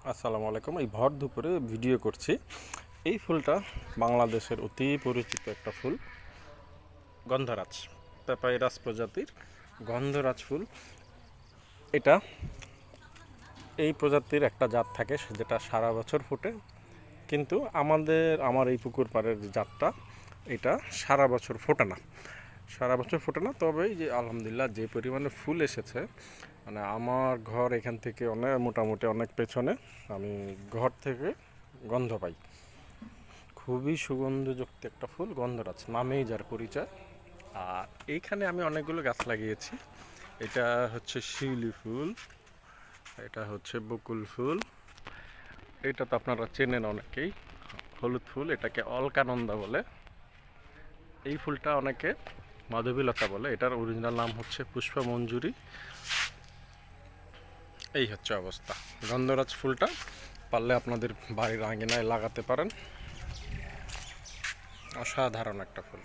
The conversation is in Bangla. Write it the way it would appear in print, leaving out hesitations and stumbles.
আসসালামু আলাইকুম। এই ভর দুপুরে ভিডিও করছি। এই ফুলটা বাংলাদেশের অতি পরিচিত একটা ফুল, গন্ধরাজ, পেপাইরাস প্রজাতির গন্ধরাজ ফুল। এটা এই প্রজাতির একটা জাত থাকে যেটা সারা বছর ফোটে, কিন্তু আমার এই পুকুর পাড়ের যে জাতটা, এটা সারা বছর ফোটে না। তবে এই যে আলহামদুলিল্লাহ যে পরিমাণে ফুল এসেছে, মানে আমার ঘর এখান থেকে মোটামুটি অনেক পেছনে, আমি ঘর থেকে গন্ধ পাই। খুবই সুগন্ধযুক্ত একটা ফুল, গন্ধরাজ নামেই যার পরিচয়। আর এইখানে আমি অনেকগুলো গাছ লাগিয়েছি। এটা হচ্ছে শিউলি ফুল, এটা হচ্ছে বকুল ফুল, এটা তো আপনারা চেনেন অনেকেই, হলুদ ফুল, এটাকে অলকানন্দা বলে। এই ফুলটা অনেকে মাধবীলতা বলে, এটার অরিজিনাল নাম হচ্ছে পুষ্পমঞ্জুরি। এই হচ্ছে অবস্থা। গন্ধরাজ ফুলটা পারলে আপনাদের বাড়ির আঙিনায় লাগাতে পারেন, অসাধারণ একটা ফুল।